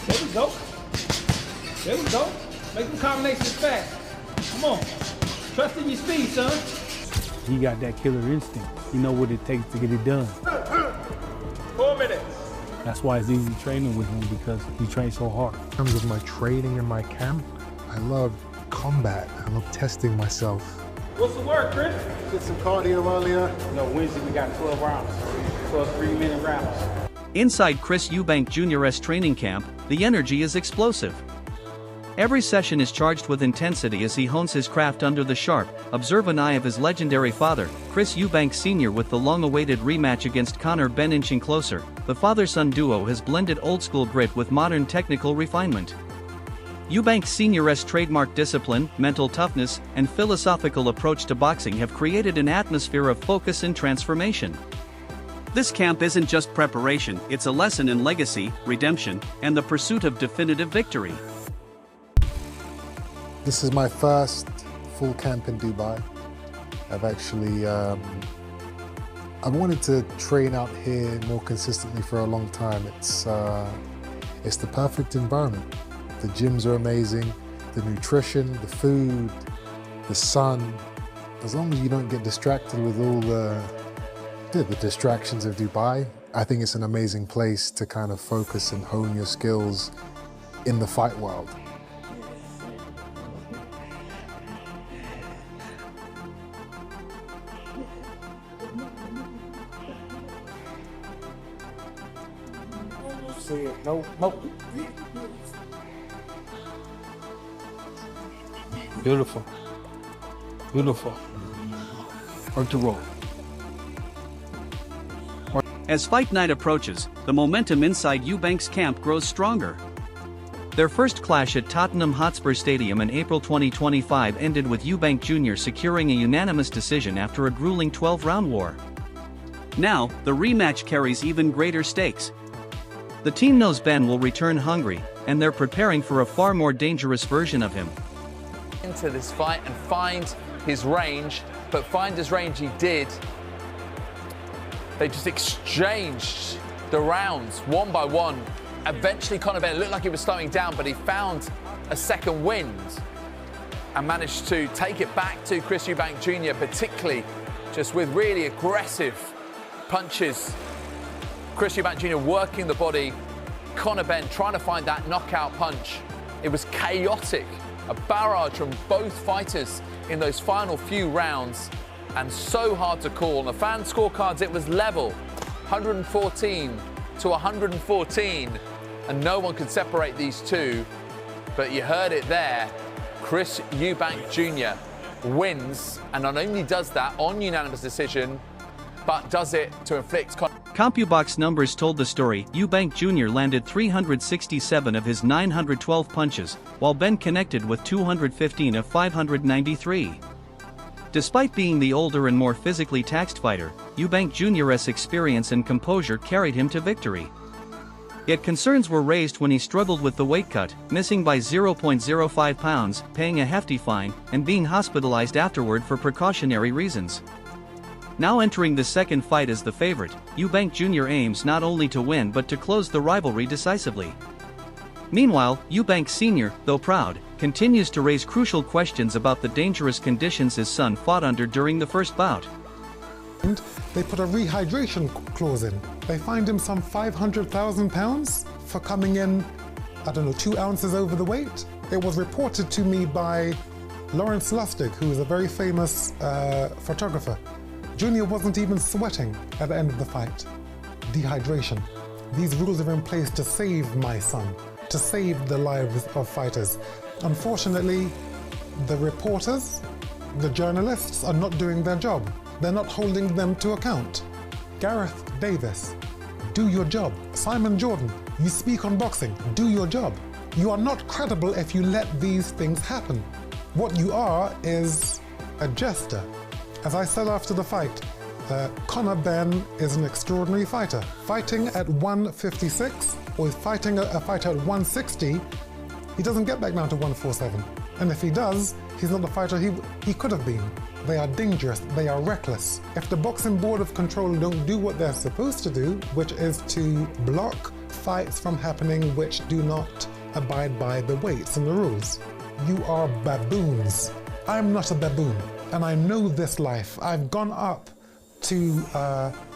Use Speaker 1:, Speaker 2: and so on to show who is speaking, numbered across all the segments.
Speaker 1: There we go. There we go. Make the combinations fast. Come on. Trust in your speed, son.
Speaker 2: He got that killer instinct. He know what it takes to get it done.
Speaker 1: 4 minutes.
Speaker 2: That's why it's easy training with him, because he trains so hard.
Speaker 3: In terms of my training in my camp, I love combat. I love testing myself.
Speaker 1: What's the work, Chris?
Speaker 3: Did some cardio earlier.
Speaker 1: Wednesday we got 12 rounds. 12 3-minute rounds.
Speaker 4: Inside Chris Eubank Jr.'s training camp, the energy is explosive. Every session is charged with intensity as he hones his craft under the sharp, observant eye of his legendary father, Chris Eubank Sr. With the long-awaited rematch against Conor Benn inching closer, the father-son duo has blended old-school grit with modern technical refinement. Eubank Sr.'s trademark discipline, mental toughness, and philosophical approach to boxing have created an atmosphere of focus and transformation. This camp isn't just preparation, it's a lesson in legacy, redemption, and the pursuit of definitive victory.
Speaker 3: This is my first full camp in Dubai. I've actually, I've wanted to train out here more consistently for a long time. It's the perfect environment. The gyms are amazing, the nutrition, the food, the sun. As long as you don't get distracted with all the distractions of Dubai, I think it's an amazing place to kind of focus and hone your skills in the fight world.
Speaker 2: See it. No, no. Beautiful. Beautiful. Or to roll.
Speaker 4: As fight night approaches, the momentum inside Eubank's camp grows stronger. Their first clash at Tottenham Hotspur Stadium in April 2025 ended with Eubank Jr. securing a unanimous decision after a grueling 12-round war. Now, the rematch carries even greater stakes. The team knows Ben will return hungry, and they're preparing for a far more dangerous version of him.
Speaker 5: Into this fight and find his range, but find his range he did. They just exchanged the rounds one by one. Eventually, Conor Benn looked like he was slowing down, but he found a second wind and managed to take it back to Chris Eubank Jr., particularly just with really aggressive punches. Chris Eubank Jr. working the body, Conor Benn trying to find that knockout punch. It was chaotic, a barrage from both fighters in those final few rounds, and so hard to call. On the fan scorecards, it was level, 114 to 114, and no one could separate these two. But you heard it there, Chris Eubank Jr. wins, and not only does that on unanimous decision, but does it to inflict...
Speaker 4: CompuBox numbers told the story. Eubank Jr. landed 367 of his 912 punches, while Ben connected with 215 of 593. Despite being the older and more physically taxed fighter, Eubank Jr.'s experience and composure carried him to victory. Yet concerns were raised when he struggled with the weight cut, missing by 0.05 pounds, paying a hefty fine, and being hospitalized afterward for precautionary reasons. Now entering the second fight as the favorite, Eubank Jr. aims not only to win but to close the rivalry decisively. Meanwhile, Eubank Sr., though proud, continues to raise crucial questions about the dangerous conditions his son fought under during the first bout.
Speaker 6: And they put a rehydration clause in. They fined him some £500,000 for coming in, 2 ounces over the weight. It was reported to me by Lawrence Lustig, who is a very famous photographer. Junior wasn't even sweating at the end of the fight. Dehydration. These rules are in place to save my son, to save the lives of fighters. Unfortunately, the reporters, the journalists are not doing their job. They're not holding them to account. Gareth Davis, do your job. Simon Jordan, you speak on boxing, do your job. You are not credible if you let these things happen. What you are is a jester. As I said after the fight, Conor Benn is an extraordinary fighter. Fighting at 156 or fighting a fighter at 160, he doesn't get back down to 147. And if he does, he's not the fighter he could have been. They are dangerous, they are reckless. If the Boxing Board of Control don't do what they're supposed to do, which is to block, fights from happening which do not abide by the weights and the rules. You are baboons. I'm not a baboon, and I know this life. I've gone up to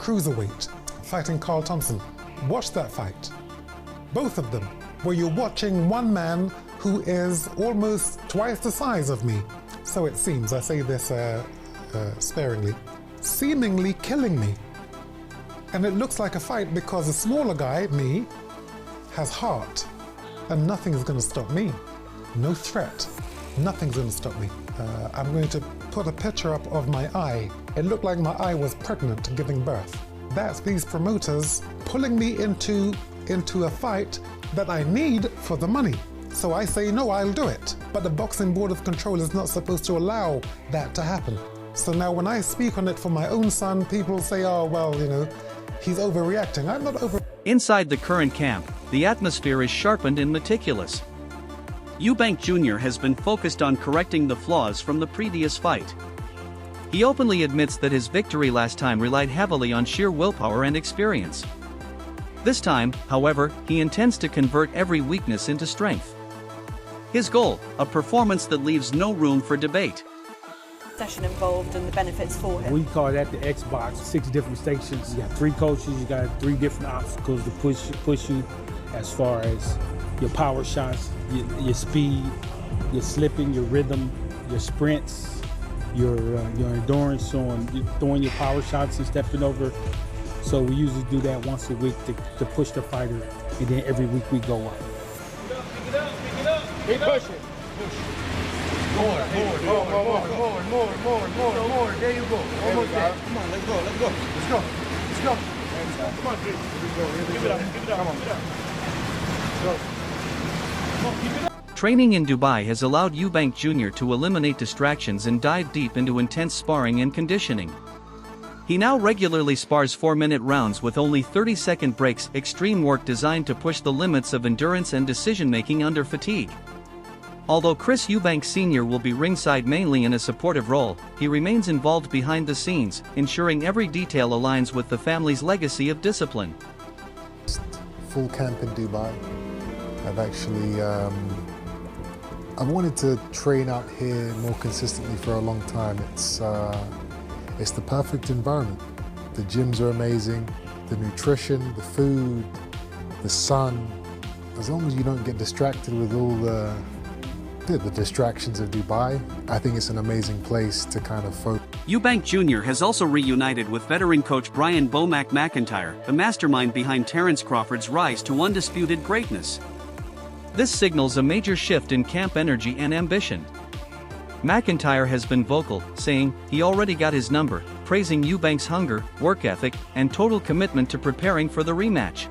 Speaker 6: cruiserweight, fighting Carl Thompson. Watch that fight. Both of them, where you're watching one man who is almost twice the size of me. So it seems, I say this sparingly, seemingly killing me. And it looks like a fight because the smaller guy, me, has heart. And nothing is going to stop me. No threat. Nothing's going to stop me. I'm going to put a picture up of my eye. It looked like my eye was pregnant, giving birth. That's these promoters pulling me into a fight that I need for the money. So I say, no, I'll do it. But the Boxing Board of Control is not supposed to allow that to happen. So now when I speak on it for my own son, people say, oh, well, you know, he's overreacting. I'm not over.
Speaker 4: Inside the current camp, the atmosphere is sharpened and meticulous. Eubank Jr. has been focused on correcting the flaws from the previous fight. He openly admits that his victory last time relied heavily on sheer willpower and experience. This time, however, he intends to convert every weakness into strength. His goal, a performance that leaves no room for debate.
Speaker 7: Session involved and the benefits for him.
Speaker 2: We call that the Xbox, 6 different stations. You got 3 coaches, you got 3 different obstacles to push you as far as your power shots, your speed, your slipping, your rhythm, your sprints, your endurance on throwing your power shots and stepping over. So we usually do that once a week to push the fighter, and then every week we go up.
Speaker 1: Pick it up, pick it up.
Speaker 8: Keep pushing. More. There you go. Almost there. Come on, let's go. Come on, Chris. Give it up. Come on. Keep it up.
Speaker 4: Training in Dubai has allowed Eubank Jr. to eliminate distractions and dive deep into intense sparring and conditioning. He now regularly spars 4-minute rounds with only 30-second breaks, extreme work designed to push the limits of endurance and decision-making under fatigue. Although Chris Eubank Sr. will be ringside mainly in a supportive role, he remains involved behind the scenes, ensuring every detail aligns with the family's legacy of discipline.
Speaker 3: Full camp in Dubai. I've actually I've wanted to train out here more consistently for a long time. It's the perfect environment. The gyms are amazing, the nutrition, the food, the sun. As long as you don't get distracted with all the distractions of Dubai, I think it's an amazing place to kind of focus.
Speaker 4: Eubank Jr. has also reunited with veteran coach Brian "Bomac" McIntyre, the mastermind behind Terence Crawford's rise to undisputed greatness. This signals a major shift in camp energy and ambition. McIntyre has been vocal, saying he already got his number, praising Eubank's hunger, work ethic, and total commitment to preparing for the rematch.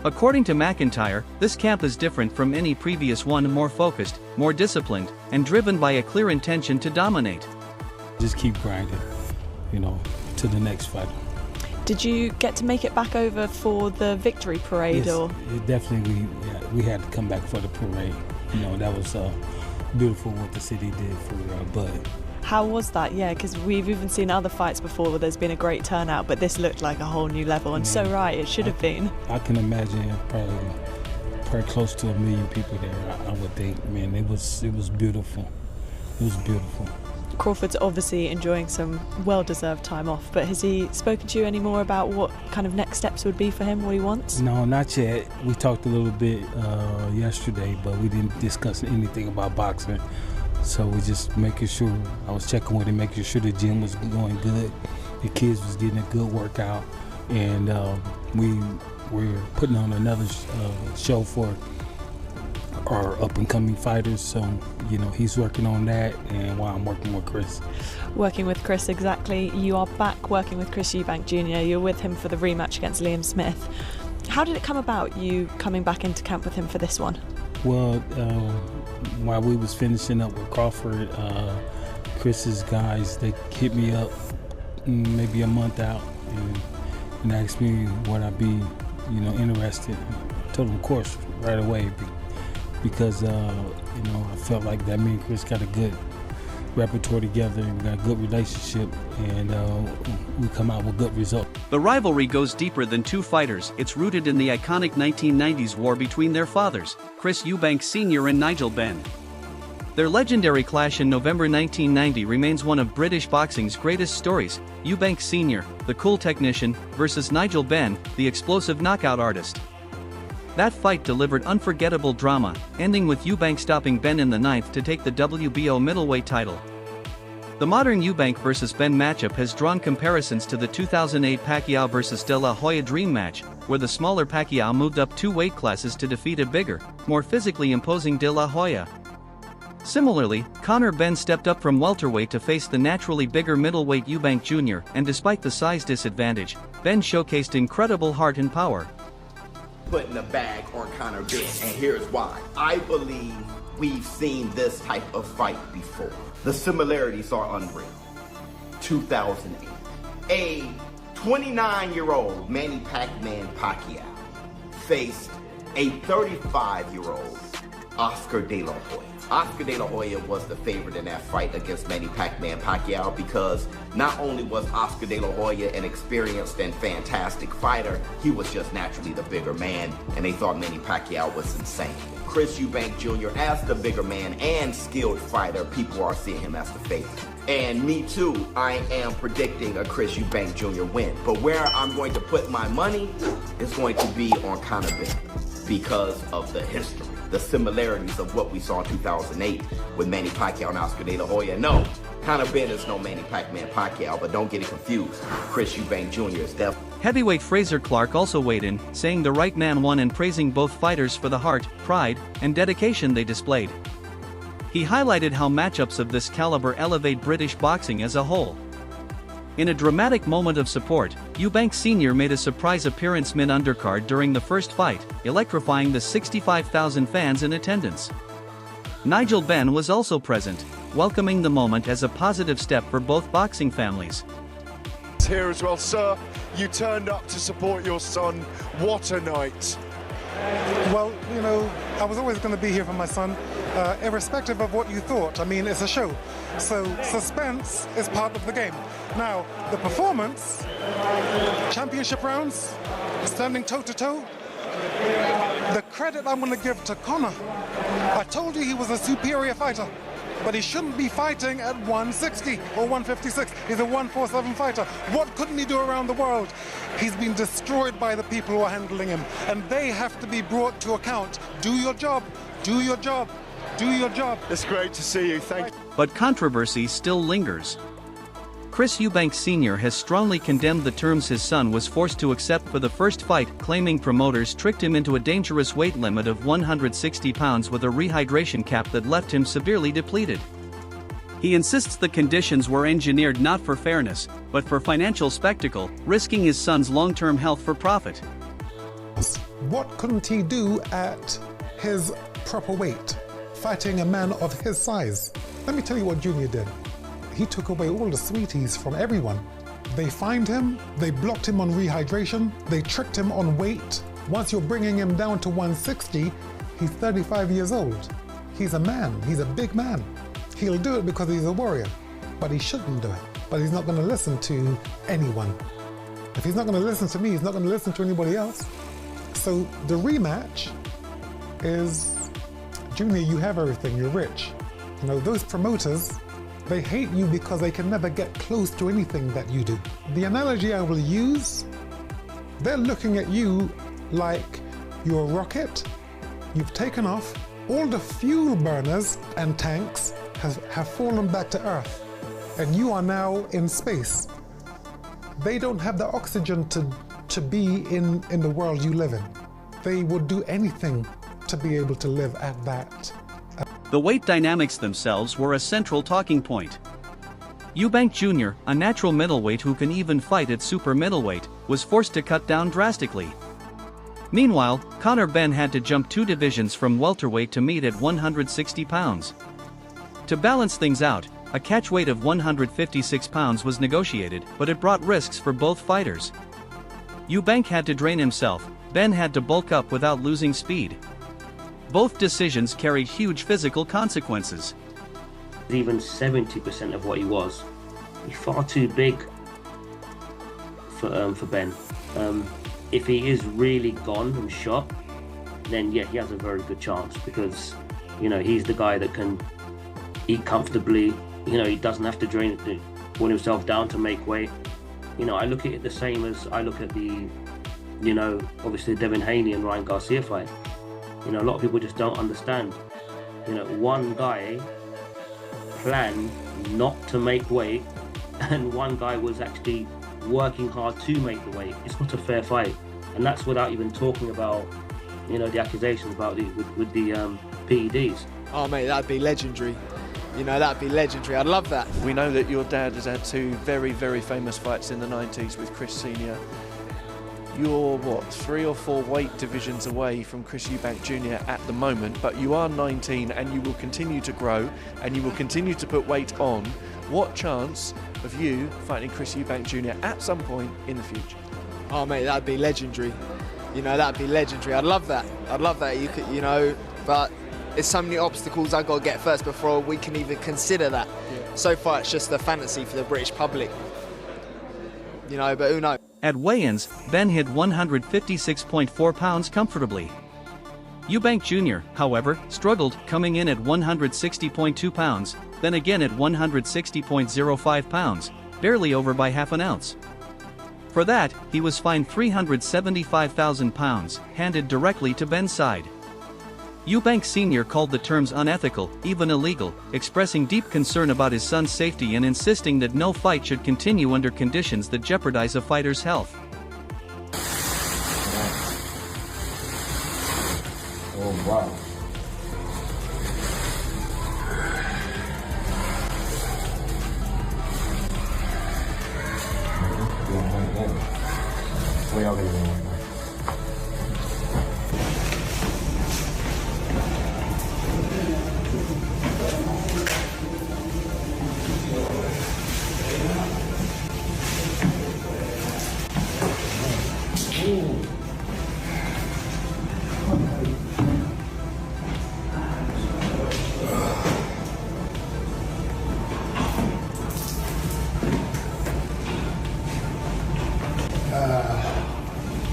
Speaker 4: According to McIntyre, this camp is different from any previous one, more focused, more disciplined, and driven by a clear intention to dominate.
Speaker 2: Just keep grinding, to the next fight.
Speaker 7: Did you get to make it back over for the victory parade?
Speaker 2: Yes,
Speaker 7: or?
Speaker 2: Definitely we had to come back for the parade. That was beautiful what the city did for Bud.
Speaker 7: How was that? Yeah, because we've even seen other fights before where there's been a great turnout, but this looked like a whole new level, and so right, it should have been.
Speaker 2: I can imagine probably close to 1 million people there, I would think. Man, it was beautiful. It was beautiful.
Speaker 7: Crawford's obviously enjoying some well-deserved time off, but has he spoken to you any more about what kind of next steps would be for him, what he wants?
Speaker 2: No, not yet. We talked a little bit yesterday, but we didn't discuss anything about boxing. So we just making sure, I was checking with him, making sure the gym was going good, the kids was getting a good workout, and we're putting on another show for our up-and-coming fighters. So, he's working on that, and while I'm working with Chris.
Speaker 7: Working with Chris, exactly. You are back working with Chris Eubank Jr. You're with him for the rematch against Liam Smith. How did it come about, you coming back into camp with him for this one?
Speaker 2: Well, while we was finishing up with Crawford, Chris's guys, they hit me up maybe a month out and asked me would I be, interested. I told them, of course, right away, because I felt like that me and Chris got a repertoire together, and we got a good relationship, and we come out with good results.
Speaker 4: The rivalry goes deeper than two fighters. It's rooted in the iconic 1990s war between their fathers, Chris Eubank Sr. and Nigel Benn. Their legendary clash in November 1990 remains one of British boxing's greatest stories. Eubank Sr., the cool technician, versus Nigel Benn, the explosive knockout artist. That fight delivered unforgettable drama, ending with Eubank stopping Benn in the 9th to take the WBO middleweight title. The modern Eubank vs. Benn matchup has drawn comparisons to the 2008 Pacquiao vs. De La Hoya dream match, where the smaller Pacquiao moved up 2 weight classes to defeat a bigger, more physically imposing De La Hoya. Similarly, Conor Benn stepped up from welterweight to face the naturally bigger middleweight Eubank Jr., and despite the size disadvantage, Benn showcased incredible heart and power.
Speaker 9: Putting the bag on Conor Benn, and here's why. I believe we've seen this type of fight before. The similarities are unreal. 2008. A 29-year-old Manny Pacquiao faced a 35-year-old Oscar De La Hoya. Oscar De La Hoya was the favorite in that fight against Manny Pacquiao because not only was Oscar De La Hoya an experienced and fantastic fighter, he was just naturally the bigger man, and they thought Manny Pacquiao was insane. Chris Eubank Jr., as the bigger man and skilled fighter, people are seeing him as the favorite. And me too, I am predicting a Chris Eubank Jr. win. But where I'm going to put my money is going to be on Conor Benn because of the history. The similarities of what we saw in 2008 with Manny Pacquiao and Oscar De La Hoya. No, Conor Benn is no Manny Pacquiao, but don't get it confused. Chris Eubank Jr. is definitely.
Speaker 4: Heavyweight Fraser Clark also weighed in, saying the right man won and praising both fighters for the heart, pride, and dedication they displayed. He highlighted how matchups of this caliber elevate British boxing as a whole. In a dramatic moment of support, Eubank Sr. made a surprise appearance mid-undercard during the first fight, electrifying the 65,000 fans in attendance. Nigel Benn was also present, welcoming the moment as a positive step for both boxing families.
Speaker 10: Here as well, sir, you turned up to support your son. What a night.
Speaker 6: Well, you know, I was always going to be here for my son, irrespective of what you thought. I mean, it's a show. So suspense is part of the game. Now, the performance, championship rounds, standing toe-to-toe, the credit I'm going to give to Conor. I told you he was a superior fighter, but he shouldn't be fighting at 160 or 156. He's a 147 fighter. What couldn't he do around the world? He's been destroyed by the people who are handling him, and they have to be brought to account. Do your job. Do your job. Do your job.
Speaker 10: It's great to see you. Thank you.
Speaker 4: But controversy still lingers. Chris Eubank Sr. has strongly condemned the terms his son was forced to accept for the first fight, claiming promoters tricked him into a dangerous weight limit of 160 pounds with a rehydration cap that left him severely depleted. He insists the conditions were engineered not for fairness, but for financial spectacle, risking his son's long-term health for profit.
Speaker 6: What couldn't he do at his proper weight, fighting a man of his size? Let me tell you what Junior did. He took away all the sweeties from everyone. They fined him, they blocked him on rehydration, they tricked him on weight. Once you're bringing him down to 160, he's 35 years old. He's a man, he's a big man. He'll do it because he's a warrior, but he shouldn't do it. But he's not going to listen to anyone. If he's not going to listen to me, he's not going to listen to anybody else. So the rematch is, Junior, you have everything, you're rich. You know, those promoters, they hate you because they can never get close to anything that you do. The analogy I will use, they're looking at you like you're a rocket, you've taken off, all the fuel burners and tanks have fallen back to Earth, and you are now in space. They don't have the oxygen to be in the world you live in. They would do anything to be able to live at that.
Speaker 4: The weight dynamics themselves were a central talking point. Eubank Jr., a natural middleweight who can even fight at super middleweight, was forced to cut down drastically. Meanwhile, Conor Benn had to jump 2 divisions from welterweight to meet at 160 pounds. To balance things out, a catch weight of 156 pounds was negotiated, but it brought risks for both fighters. Eubank had to drain himself, Benn had to bulk up without losing speed. Both decisions carried huge physical consequences.
Speaker 11: even 70% of what he was. He's far too big for Ben. If he is really gone and shot, then yeah, he has a very good chance, because you know, he's the guy that can eat comfortably. You know, he doesn't have to pull himself down to make weight. You know, I look at it the same as I look at the, you know, obviously Devin Haney and Ryan Garcia fight. You know, a lot of people just don't understand. You know, one guy planned not to make weight, and one guy was actually working hard to make the weight. It's not a fair fight, and that's without even talking about, you know, the accusations about with the PEDs.
Speaker 12: Oh mate, that'd be legendary. You know, that'd be legendary. I'd love that.
Speaker 13: We know that your dad has had two very, very famous fights in the 90s with Chris Sr. You're, what, 3 or 4 weight divisions away from Chris Eubank Jr. at the moment, but you are 19 and you will continue to grow and you will continue to put weight on. What chance of you fighting Chris Eubank Jr. at some point in the future?
Speaker 12: Oh mate, that'd be legendary. You know, that'd be legendary. I'd love that. I'd love that. You could, you know, but there's so many obstacles I've got to get first before we can even consider that. Yeah. So far, it's just a fantasy for the British public. You know, but who knows?
Speaker 4: At weigh-ins, Ben hit 156.4 pounds comfortably. Eubank Jr., however, struggled, coming in at 160.2 pounds, then again at 160.05 pounds, barely over by half an ounce. For that, he was fined £375,000, handed directly to Ben's side. Eubank Sr. called the terms unethical, even illegal, expressing deep concern about his son's safety and insisting that no fight should continue under conditions that jeopardize a fighter's health.
Speaker 14: Oh, wow.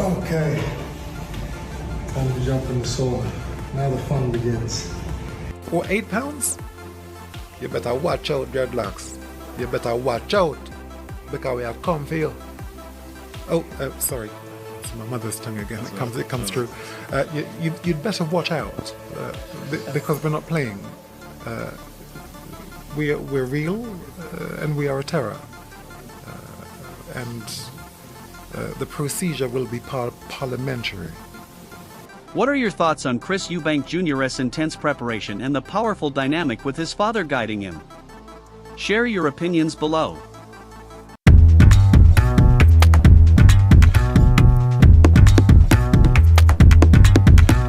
Speaker 3: Okay, time to jump in the sauna. Now the fun begins.
Speaker 6: Or 8 pounds? You better watch out, dreadlocks. You better watch out, because we have come for you. Oh, sorry. It's my mother's tongue again. It comes through. You'd better watch out, because we're not playing. We're real, and we are a terror. And the procedure will be parliamentary.
Speaker 4: What are your thoughts on Chris Eubank Jr.'s intense preparation and the powerful dynamic with his father guiding him? Share your opinions below.